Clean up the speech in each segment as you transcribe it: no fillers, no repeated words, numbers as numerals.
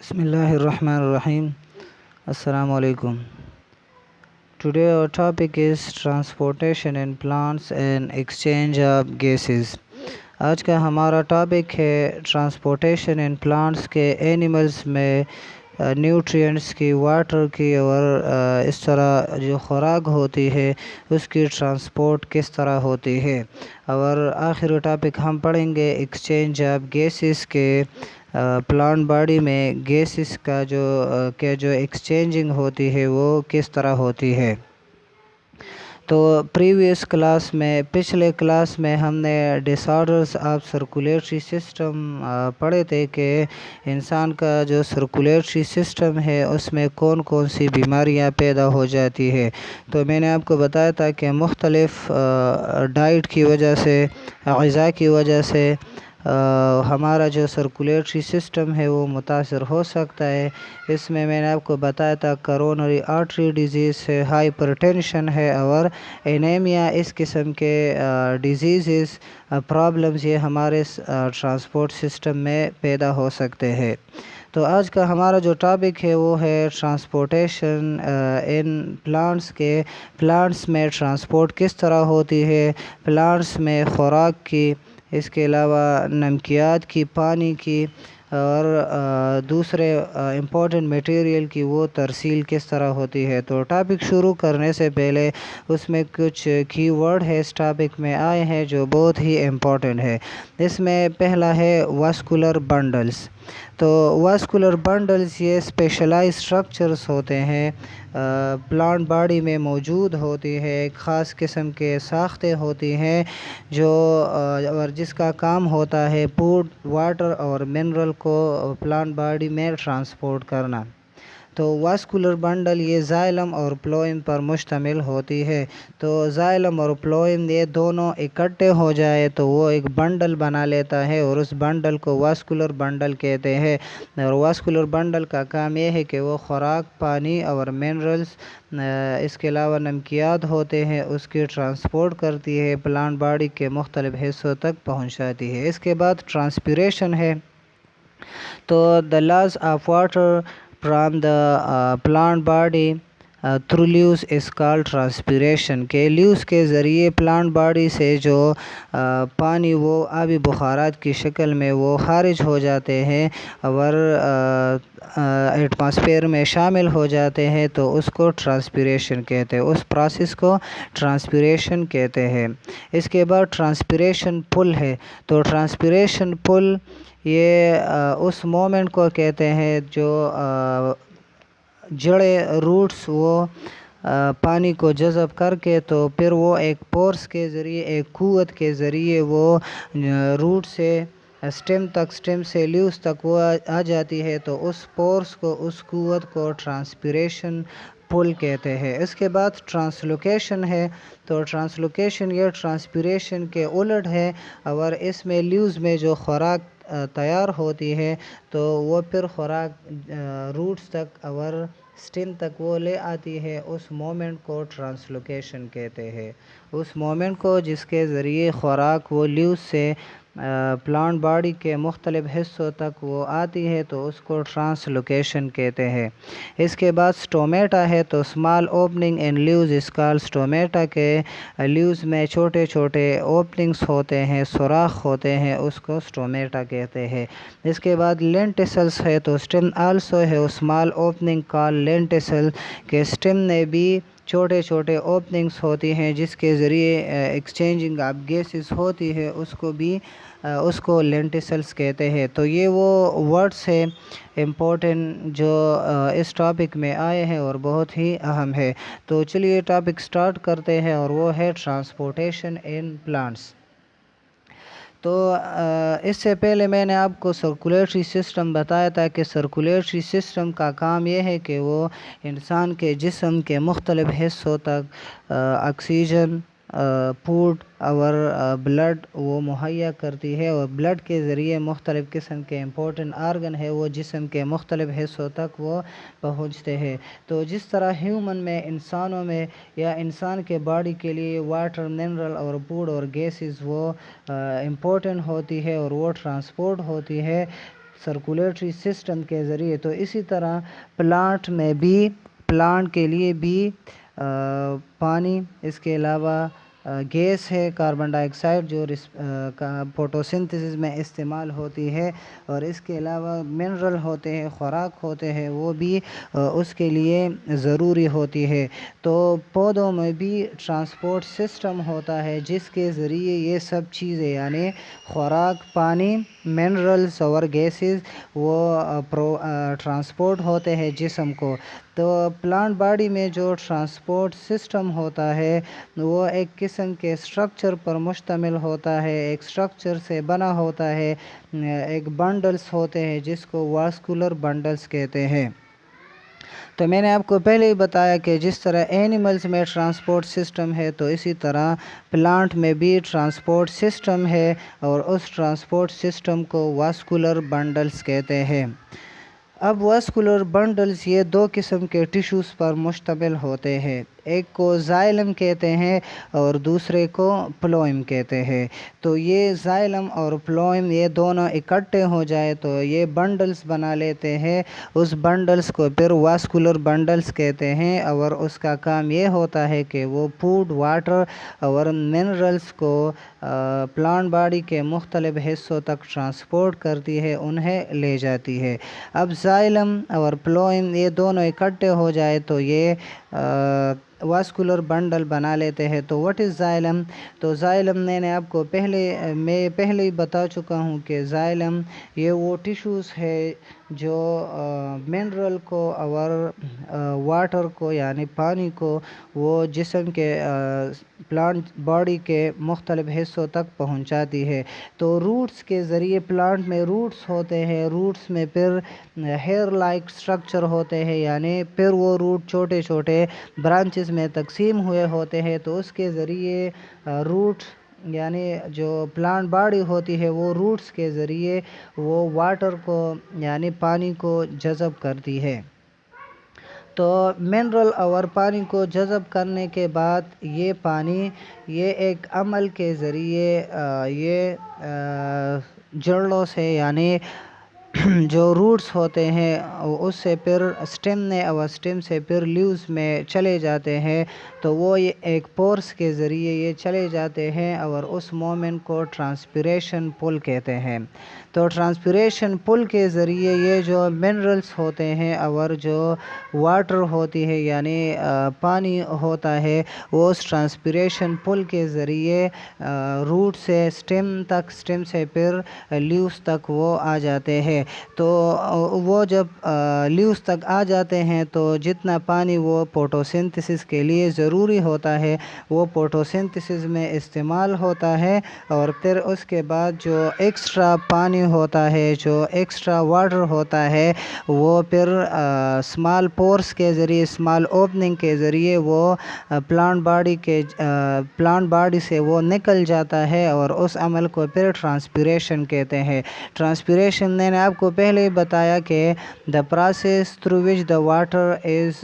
بسم اللہ الرحمن الرحیم. السلام علیکم. Today our topic is transportation in plants and exchange of gases. آج کا ہمارا ٹاپک ہے ٹرانسپورٹیشن ان پلانٹس کے اینیملز میں نیوٹرینٹس کی، واٹر کی اور اس طرح جو خوراک ہوتی ہے اس کی ٹرانسپورٹ کس طرح ہوتی ہے. اور آخری ٹاپک ہم پڑھیں گے ایکسچینج آف گیسز کے پلانٹ باڈی میں گیسز کا جو ایکسچینجنگ ہوتی ہے وہ کس طرح ہوتی ہے. تو پچھلے کلاس میں ہم نے ڈس آرڈرز آف سرکولیٹری سسٹم پڑھے تھے کہ انسان کا جو سرکولیٹری سسٹم ہے اس میں کون کون سی بیماریاں پیدا ہو جاتی ہے. تو میں نے آپ کو بتایا تھا کہ مختلف ڈائٹ کی وجہ سے، غذا کی وجہ سے ہمارا جو سرکولیٹری سسٹم ہے وہ متاثر ہو سکتا ہے. اس میں نے آپ کو بتایا تھا کرونری آرٹری ڈیزیز ہے، ہائپر ٹینشن ہے اور اینیمیا. اس قسم کے ڈیزیزز پرابلمز یہ ہمارے ٹرانسپورٹ سسٹم میں پیدا ہو سکتے ہیں. تو آج کا ہمارا جو ٹاپک ہے وہ ہے ٹرانسپورٹیشن ان پلانٹس کے. پلانٹس میں ٹرانسپورٹ کس طرح ہوتی ہے، پلانٹس میں خوراک کی، اس کے علاوہ نمکیات کی، پانی کی اور دوسرے امپورٹنٹ میٹیریل کی وہ ترسیل کس طرح ہوتی ہے. تو ٹاپک شروع کرنے سے پہلے اس میں کچھ کی ورڈ ہے اس ٹاپک میں آئے ہیں جو بہت ہی امپورٹنٹ ہے. اس میں پہلا ہے واسکولر بنڈلز. تو واسکولر بنڈلز یہ اسپیشلائز اسٹرکچرز ہوتے ہیں، پلانٹ باڈی میں موجود ہوتی ہے، ایک خاص قسم کے ساختیں ہوتی ہیں جو اور جس کا کام ہوتا ہے فوڈ، واٹر اور منرل کو پلانٹ باڈی میں ٹرانسپورٹ کرنا. تو واسکولر بنڈل یہ زائلم اور فلوئم پر مشتمل ہوتی ہے. تو زائلم اور فلوئم یہ دونوں اکٹھے ہو جائے تو وہ ایک بنڈل بنا لیتا ہے اور اس بنڈل کو واسکولر بنڈل کہتے ہیں. اور واسکولر بنڈل کا کام یہ ہے کہ وہ خوراک، پانی اور منرلز، اس کے علاوہ نمکیات ہوتے ہیں، اس کی ٹرانسپورٹ کرتی ہے، پلانٹ باڈی کے مختلف حصوں تک پہنچاتی ہے. اس کے بعد ٹرانسپیریشن ہے. تو the loss of water from the plant body through leaves is called transpiration. کہ لیوز کے ذریعے پلانٹ باڈی سے جو پانی وہ آبی بخارات کی شکل میں وہ خارج ہو جاتے ہیں اور ایٹماسفیئر میں شامل ہو جاتے ہیں تو اس کو ٹرانسپیریشن کہتے ہیں، اس پروسیس کو ٹرانسپیریشن کہتے ہیں. اس کے بعد ٹرانسپیریشن پل ہے. تو ٹرانسپیریشن پل یہ اس مومنٹ کو کہتے ہیں جو جڑیں، روٹس وہ پانی کو جذب کر کے تو پھر وہ ایک پورس کے ذریعے، ایک قوت کے ذریعے وہ روٹ سے اسٹیم تک، اسٹیم سے لیوز تک وہ آ جاتی ہے. تو اس پورس کو، اس قوت کو ٹرانسپیریشن پل کہتے ہیں. اس کے بعد ٹرانسلوکیشن ہے. تو ٹرانسلوکیشن یہ ٹرانسپیریشن کے الٹ ہے اور اس میں لیوز میں جو خوراک تیار ہوتی ہے تو وہ پھر خوراک روٹس تک اور اسٹیم تک وہ لے آتی ہے. اس مومنٹ کو ٹرانسلوکیشن کہتے ہیں. اس مومنٹ کو جس کے ذریعے خوراک وہ لیوز سے پلانٹ باڈی کے مختلف حصوں تک وہ آتی ہے تو اس کو ٹرانسلوکیشن کہتے ہیں. اس کے بعد سٹومیٹا ہے. تو small opening in leaves is called stomata. کے لیوز میں چھوٹے چھوٹے اوپننگز ہوتے ہیں، سوراخ ہوتے ہیں، اس کو سٹومیٹا کہتے ہیں. اس کے بعد لینٹیسلز ہے. تو اسٹیم آلسو ہے اسمال اوپننگ کالڈ لینٹیسل. کہ اسٹیم میں بھی چھوٹے چھوٹے اوپننگز ہوتی ہیں جس کے ذریعے ایکسچینجنگ آف گیسز ہوتی ہے، اس کو لینٹیسلز کہتے ہیں. تو یہ وہ ورڈس ہیں امپورٹنٹ جو اس ٹاپک میں آئے ہیں اور بہت ہی اہم ہے. تو چلیے ٹاپک سٹارٹ کرتے ہیں اور وہ ہے ٹرانسپورٹیشن ان پلانٹس. تو اس سے پہلے میں نے آپ کو سرکولیٹری سسٹم بتایا تھا کہ سرکولیٹری سسٹم کا کام یہ ہے کہ وہ انسان کے جسم کے مختلف حصوں تک آکسیجن، فوڈ اور بلڈ وہ مہیا کرتی ہے اور بلڈ کے ذریعے مختلف قسم کے امپورٹنٹ آرگن ہے وہ جسم کے مختلف حصوں تک وہ پہنچتے ہیں. تو جس طرح ہیومن میں، انسانوں میں یا انسان کے باڈی کے لیے واٹر، منرل اور فوڈ اور گیسز وہ امپورٹنٹ ہوتی ہے اور وہ ٹرانسپورٹ ہوتی ہے. سرکولیٹری سسٹم کے ذریعے، تو اسی طرح پلانٹ میں بھی، پلانٹ کے لیے بھی پانی، اس کے علاوہ گیس ہے کاربن ڈائی آکسائڈ جو فوٹوسنتھسس میں استعمال ہوتی ہے، اور اس کے علاوہ منرل ہوتے ہیں، خوراک ہوتے ہیں، وہ بھی اس کے لیے ضروری ہوتی ہے۔ تو پودوں میں بھی ٹرانسپورٹ سسٹم ہوتا ہے جس کے ذریعے یہ سب چیزیں یعنی خوراک، پانی، منرلز اور گیسز وہ ٹرانسپورٹ ہوتے ہیں جسم کو۔ تو پلانٹ باڈی میں جو ٹرانسپورٹ سسٹم ہوتا ہے وہ ایک قسم کے اسٹرکچر پر مشتمل ہوتا ہے، ایک اسٹرکچر سے بنا ہوتا ہے، ایک بنڈلز ہوتے ہیں جس کو واسکولر بنڈلز کہتے ہیں۔ تو میں نے آپ کو پہلے ہی بتایا کہ جس طرح اینیملز میں ٹرانسپورٹ سسٹم ہے تو اسی طرح پلانٹ میں بھی ٹرانسپورٹ سسٹم ہے، اور اس ٹرانسپورٹ سسٹم کو واسکولر بنڈلز کہتے ہیں۔ اب واسکولر بنڈلز یہ دو قسم کے ٹیشوز پر مشتمل ہوتے ہیں، ایک کو زائلم کہتے ہیں اور دوسرے کو پلوئم کہتے ہیں۔ تو یہ زائلم اور پلوئم یہ دونوں اکٹھے ہو جائے تو یہ بنڈلز بنا لیتے ہیں، اس بنڈلز کو پھر واسکولر بنڈلز کہتے ہیں، اور اس کا کام یہ ہوتا ہے کہ وہ فوڈ، واٹر اور منرلز کو پلانٹ باڈی کے مختلف حصوں تک ٹرانسپورٹ کرتی ہے، انہیں لے جاتی ہے۔ اب زائلم اور پلوئم یہ دونوں اکٹھے ہو جائے تو یہ واسکولر بنڈل بنا لیتے ہیں۔ تو واٹ از زائلم؟ تو زائلم میں نے آپ کو پہلے ہی بتا چکا ہوں کہ زائلم یہ وہ ٹیشوز ہے جو منرل کو اور واٹر کو یعنی پانی کو وہ جسم کے پلانٹ باڈی کے مختلف حصوں تک پہنچاتی ہے۔ تو روٹس کے ذریعے، پلانٹ میں روٹس ہوتے ہیں، روٹس میں پھر ہیئر لائک سٹرکچر ہوتے ہیں، یعنی پھر وہ روٹ چھوٹے چھوٹے برانچز میں تقسیم ہوئے ہوتے ہیں، تو اس کے ذریعے روٹ یعنی جو پلانٹ باڈی ہوتی ہے وہ روٹس کے ذریعے وہ واٹر کو یعنی پانی کو جذب کرتی ہے۔ تو منرل اور پانی کو جذب کرنے کے بعد یہ پانی یہ ایک عمل کے ذریعے یہ جڑوں سے یعنی جو روٹس ہوتے ہیں اس سے پھر اسٹیم میں اور اسٹیم سے پھر لیوز میں چلے جاتے ہیں، تو وہ ایک پورس کے ذریعے یہ چلے جاتے ہیں، اور اس مومنٹ کو ٹرانسپیریشن پل کہتے ہیں۔ تو ٹرانسپیریشن پل کے ذریعے یہ جو منرلز ہوتے ہیں اور جو واٹر ہوتی ہے یعنی پانی ہوتا ہے وہ اس ٹرانسپیریشن پل کے ذریعے روٹ سے اسٹیم تک، اسٹیم سے پھر لیوز تک وہ آ جاتے ہیں۔ تو وہ جب لیوز تک آ جاتے ہیں تو جتنا پانی وہ فوٹوسنتھسس کے لیے ضروری ہوتا ہے وہ فوٹوسنتھسس میں استعمال ہوتا ہے، اور پھر اس کے بعد جو ایکسٹرا پانی ہوتا ہے، جو ایکسٹرا واٹر ہوتا ہے وہ پھر اسمال پورس کے ذریعے، اسمال اوپننگ کے ذریعے وہ پلانٹ باڈی سے وہ نکل جاتا ہے، اور اس عمل کو پھر ٹرانسپیریشن کہتے ہیں۔ ٹرانسپیریشن میں نے آپ کو پہلے ہی بتایا کہ the process through which the water is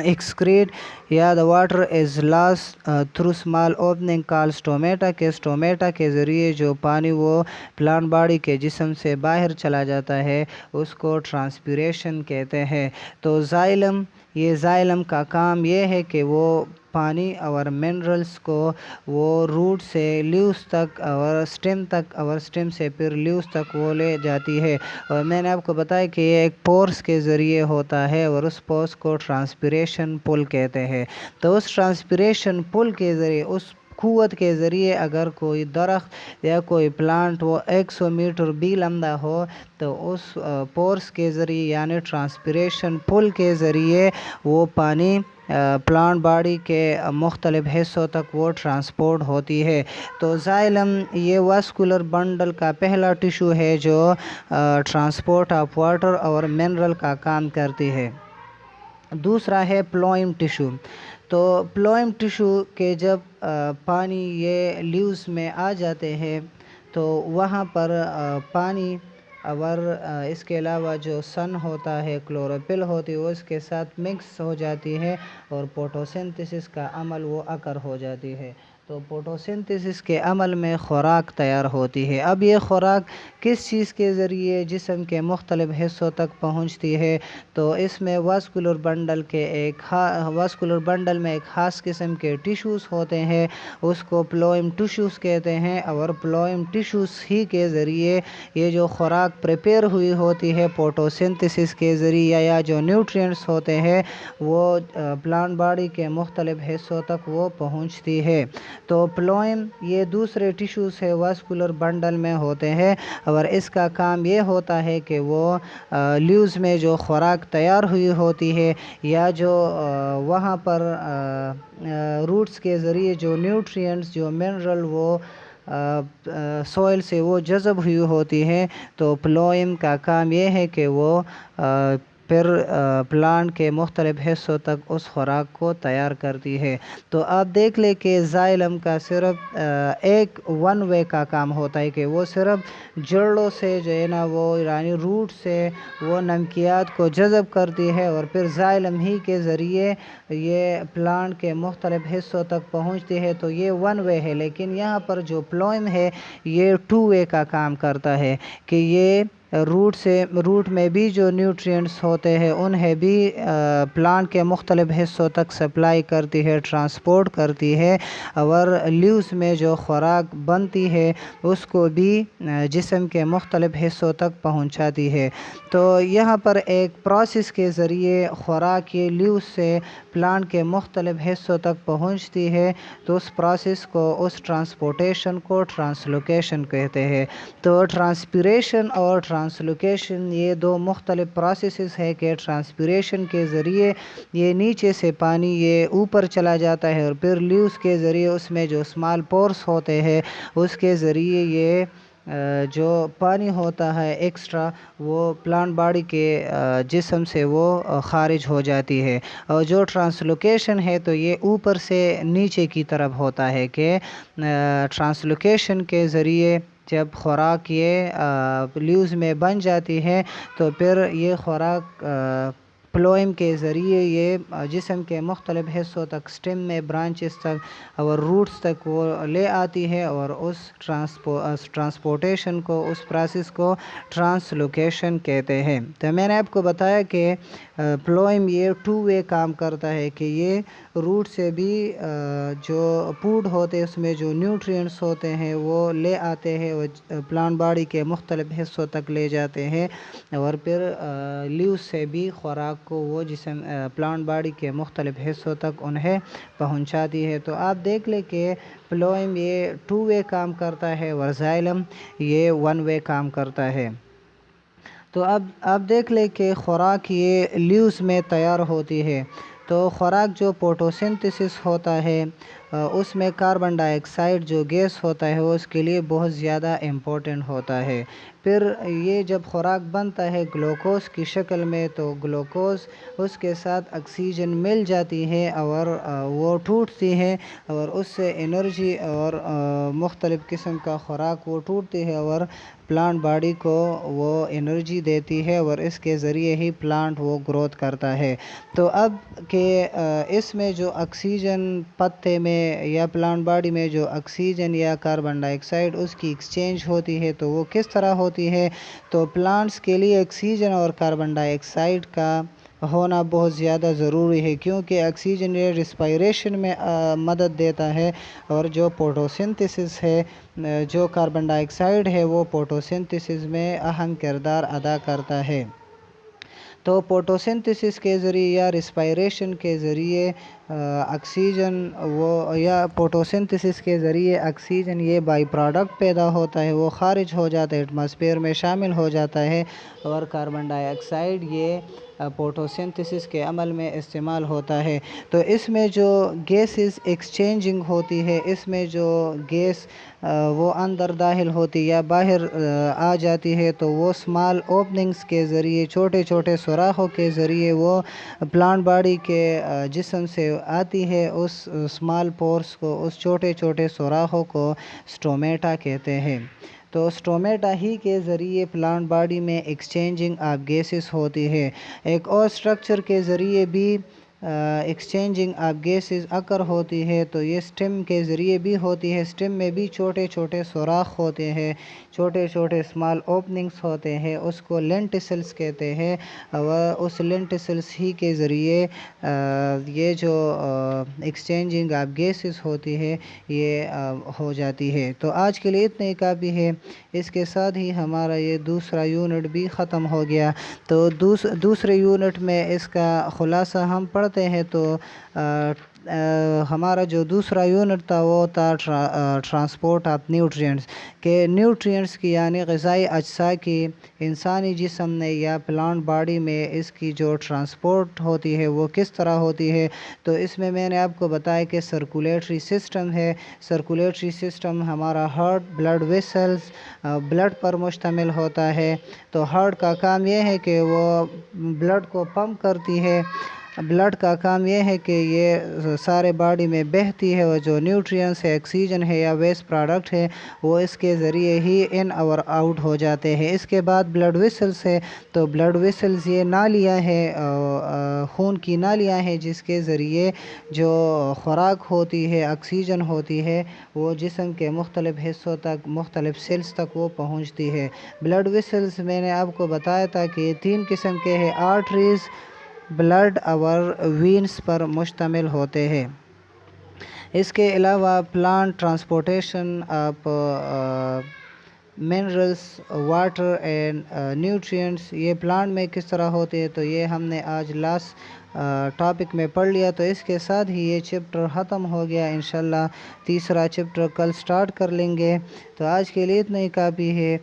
excrete یا the water is lost through small opening called stomata، کہ stomata کے ذریعے جو پانی وہ پلانٹ باڈی کے جسم سے باہر چلا جاتا ہے اس کو ٹرانسپیریشن کہتے ہیں۔ تو زائلم کا کام یہ ہے کہ وہ پانی اور منرلز کو وہ روٹ سے لیوز تک اور اسٹیم تک، اور اسٹیم سے پھر لیوز تک وہ لے جاتی ہے، اور میں نے آپ کو بتایا کہ یہ ایک پورس کے ذریعے ہوتا ہے، اور اس پورس کو ٹرانسپیریشن پل کہتے ہیں۔ تو اس ٹرانسپیریشن پل کے ذریعے، اس قوت کے ذریعے اگر کوئی درخت یا کوئی پلانٹ وہ 100 میٹر بھی لمبا ہو تو اس پورس کے ذریعے یعنی ٹرانسپیریشن پل کے ذریعے وہ پانی پلانٹ باڈی کے مختلف حصوں تک وہ ٹرانسپورٹ ہوتی ہے۔ تو زائلم یہ واسکولر بنڈل کا پہلا ٹیشو ہے جو ٹرانسپورٹ آف واٹر اور منرل کا کام کرتی ہے۔ دوسرا ہے پلوئم ٹیشو۔ تو پلوئم ٹیشو کے جب پانی یہ لیوز میں آ جاتے ہیں تو وہاں پر پانی اور اس کے علاوہ جو سن ہوتا ہے، کلوروفل ہوتی ہے، وہ اس کے ساتھ مکس ہو جاتی ہے اور فوٹوسنتھسس کا عمل وہ اکر ہو جاتی ہے۔ تو فوٹوسنتھسس کے عمل میں خوراک تیار ہوتی ہے۔ اب یہ خوراک کس چیز کے ذریعے جسم کے مختلف حصوں تک پہنچتی ہے؟ تو اس میں واسکولر بنڈل میں ایک خاص قسم کے ٹیشوز ہوتے ہیں، اس کو پلوئم ٹیشوز کہتے ہیں، اور پلوئم ٹیشوز ہی کے ذریعے یہ جو خوراک پریپیئر ہوئی ہوتی ہے فوٹوسنتھسس کے ذریعے، یا جو نیوٹرینٹس ہوتے ہیں وہ پلانٹ باڈی کے مختلف حصوں تک وہ پہنچتی ہے۔ تو پلوئم یہ دوسرے ٹیشوز ہے واسکولر بنڈل میں ہوتے ہیں، اور اس کا کام یہ ہوتا ہے کہ وہ لیوز میں جو خوراک تیار ہوئی ہوتی ہے، یا جو وہاں پر روٹس کے ذریعے جو نیوٹرینٹس جو منرل وہ سوئل سے وہ جذب ہوئی ہوتی ہے، تو پلوئم کا کام یہ ہے کہ وہ پھر پلانٹ کے مختلف حصوں تک اس خوراک کو تیار کرتی ہے۔ تو آپ دیکھ لیں کہ زائلم کا صرف ایک ون وے کا کام ہوتا ہے کہ وہ صرف جڑوں سے جو ہے نا وہ یعنی روٹ سے وہ نمکیات کو جذب کرتی ہے، اور پھر زائلم ہی کے ذریعے یہ پلانٹ کے مختلف حصوں تک پہنچتی ہے۔ تو یہ ون وے ہے، لیکن یہاں پر جو پلوئم ہے یہ ٹو وے کا کام کرتا ہے کہ یہ روٹ میں بھی جو نیوٹرینٹس ہوتے ہیں انہیں بھی پلانٹ کے مختلف حصوں تک سپلائی کرتی ہے، ٹرانسپورٹ کرتی ہے، اور لیوز میں جو خوراک بنتی ہے اس کو بھی جسم کے مختلف حصوں تک پہنچاتی ہے۔ تو یہاں پر ایک پروسیس کے ذریعے خوراک یہ لیوز سے پلانٹ کے مختلف حصوں تک پہنچتی ہے، تو اس پروسیس کو اس ٹرانسپورٹیشن کو ٹرانسلوکیشن کہتے ہیں۔ تو ٹرانسپیریشن اور ٹرانسلوکیشن یہ دو مختلف پروسیسز ہے کہ ٹرانسپیریشن کے ذریعے یہ نیچے سے پانی یہ اوپر چلا جاتا ہے، اور پھر لیوز کے ذریعے اس میں جو اسمال پورس ہوتے ہیں اس کے ذریعے یہ جو پانی ہوتا ہے ایکسٹرا وہ پلانٹ باڈی کے جسم سے وہ خارج ہو جاتی ہے۔ اور جو ٹرانسلوکیشن ہے تو یہ اوپر سے نیچے کی طرف ہوتا ہے کہ ٹرانسلوکیشن کے ذریعے جب خوراک یہ لیوز میں بن جاتی ہے تو پھر یہ خوراک پلوئم کے ذریعے یہ جسم کے مختلف حصوں تک، سٹیم میں برانچز تک اور روٹس تک وہ لے آتی ہے، اور اس ٹرانسپورٹیشن کو، اس پروسیس کو ٹرانسلوکیشن کہتے ہیں۔ تو میں نے آپ کو بتایا کہ پلوئم یہ ٹو وے کام کرتا ہے کہ یہ روٹ سے بھی جو فوڈ ہوتے اس میں جو نیوٹرینٹس ہوتے ہیں وہ لے آتے ہیں، وہ پلانٹ باڈی کے مختلف حصوں تک لے جاتے ہیں، اور پھر لیوز سے بھی خوراک کو وہ جسم پلانٹ باڈی کے مختلف حصوں تک انہیں پہنچاتی ہے۔ تو آپ دیکھ لیں کہ پلوئم یہ ٹو وے کام کرتا ہے، اور زائلم یہ ون وے کام کرتا ہے۔ تو اب آپ دیکھ لیں کہ خوراک یہ لیوز میں تیار ہوتی ہے۔ تو خوراک جو فوٹوسنتھسس ہوتا ہے اس میں کاربن ڈائی آکسائڈ جو گیس ہوتا ہے وہ اس کے لیے بہت زیادہ امپورٹنٹ ہوتا ہے۔ پھر یہ جب خوراک بنتا ہے گلوکوز کی شکل میں، تو گلوکوز اس کے ساتھ آکسیجن مل جاتی ہے اور وہ ٹوٹتی ہے، اور اس سے انرجی اور مختلف قسم کا خوراک وہ ٹوٹتی ہے اور پلانٹ باڈی کو وہ انرجی دیتی ہے، اور اس کے ذریعے ہی پلانٹ وہ گروتھ کرتا ہے۔ تو اب کہ اس میں جو آکسیجن پتے میں یا پلانٹ باڈی میں جو آکسیجن یا کاربن ڈائی آکسائڈ اس کی ایکسچینج ہوتی ہے تو وہ کس طرح ہوتی ہے؟ تو پلانٹس کے لیے آکسیجن اور کاربن ڈائی آکسائڈ کا ہونا بہت زیادہ ضروری ہے، کیونکہ آکسیجن یہ ریسپائریشن میں مدد دیتا ہے، اور جو فوٹوسنتھسس ہے جو کاربن ڈائی آکسائڈ ہے وہ فوٹوسنتھسس میں اہم کردار ادا کرتا ہے۔ تو فوٹوسنتھسس کے ذریعے یا ریسپائریشن کے ذریعے آکسیجن وہ یا فوٹوسنتھسس کے ذریعے آکسیجن یہ بائی پروڈکٹ پیدا ہوتا ہے، وہ خارج ہو جاتا ہے، ایٹماسفیئر میں شامل ہو جاتا ہے، اور کاربن ڈائی آکسائڈ یہ فوٹوسنتھسس کے عمل میں استعمال ہوتا ہے۔ تو اس میں جو گیسز ایکسچینجنگ ہوتی ہے، اس میں جو گیس وہ اندر داخل ہوتی یا باہر آ جاتی ہے، تو وہ اسمال اوپننگز کے ذریعے، چھوٹے چھوٹے سوراخوں کے ذریعے وہ پلانٹ باڈی کے جسم سے آتی ہے۔ اس اسمال پورس کو، اس چھوٹے چھوٹے سوراخوں کو سٹومیٹا کہتے ہیں۔ تو سٹومیٹا ہی کے ذریعے پلانٹ باڈی میں ایکسچینجنگ آف گیسز ہوتی ہے۔ ایک اور سٹرکچر کے ذریعے بھی ایکسچینجنگ آف گیسز اکر ہوتی ہے تو یہ اسٹیم کے ذریعے بھی ہوتی ہے۔ اسٹیم میں بھی چھوٹے چھوٹے سوراخ ہوتے ہیں، چھوٹے چھوٹے اسمال اوپننگس ہوتے ہیں، اس کو لینٹیسلس کہتے ہیں، اور اس لینٹیسلس ہی کے ذریعے یہ جو ایکسچینجنگ آف گیسز ہوتی ہے یہ ہو جاتی ہے۔ تو آج کے لیے اتنے ہی کافی ہے، اس کے ساتھ ہی ہمارا یہ دوسرا یونٹ بھی ختم ہو گیا۔ تو دوسرے یونٹ میں اس کا خلاصہ ہم پڑھتے ہیں تو ہمارا جو دوسرا یونٹ تھا وہ تھا ٹرانسپورٹ آف نیوٹرینٹس، کہ نیوٹرینٹس کی یعنی غذائی اجزاء کی انسانی جسم میں یا پلانٹ باڈی میں اس کی جو ٹرانسپورٹ ہوتی ہے وہ کس طرح ہوتی ہے۔ تو اس میں نے آپ کو بتایا کہ سرکولیٹری سسٹم ہے۔ سرکولیٹری سسٹم ہمارا ہارٹ، بلڈ ویسلز، بلڈ پر مشتمل ہوتا ہے۔ تو ہارٹ کا کام یہ ہے کہ وہ بلڈ کو پمپ کرتی ہے، بلڈ کا کام یہ ہے کہ یہ سارے باڈی میں بہتی ہے، اور جو نیوٹرینس ہے، آکسیجن ہے یا ویسٹ پروڈکٹ ہے، وہ اس کے ذریعے ہی ان اور آؤٹ ہو جاتے ہیں۔ اس کے بعد بلڈ ویسلز ہے، تو بلڈ ویسلز یہ نالیاں ہیں، خون کی نالیاں ہیں، جس کے ذریعے جو خوراک ہوتی ہے، آکسیجن ہوتی ہے، وہ جسم کے مختلف حصوں تک، مختلف سیلز تک وہ پہنچتی ہے۔ بلڈ ویسلز میں نے آپ کو بتایا تھا کہ 3 قسم کے ہیں، آرٹریز، بلڈ اور وینز پر مشتمل ہوتے ہیں۔ اس کے علاوہ plant transportation of minerals, water and nutrients, یہ پلانٹ میں کس طرح ہوتے ہیں، تو یہ ہم نے آج لاسٹ ٹاپک میں پڑھ لیا۔ تو اس کے ساتھ ہی یہ چپٹر ختم ہو گیا۔ انشاءاللہ تیسرا چپٹر کل سٹارٹ کر لیں گے۔ تو آج کے لیے اتنا ہی کافی ہے۔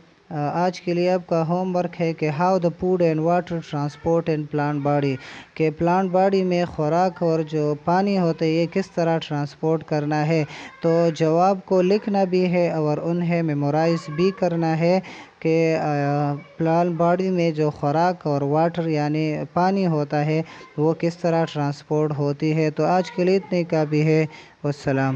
آج کے لیے آپ کا ہوم ورک ہے کہ how the food and water transport in plant body, کہ پلانٹ باڈی میں خوراک اور جو پانی ہوتا ہے یہ کس طرح ٹرانسپورٹ کرنا ہے۔ تو جواب کو لکھنا بھی ہے اور انہیں میمورائز بھی کرنا ہے کہ پلانٹ باڈی میں جو خوراک اور واٹر یعنی پانی ہوتا ہے وہ کس طرح ٹرانسپورٹ ہوتی ہے۔ تو آج کے لیے اتنے کافی ہے۔ والسلام۔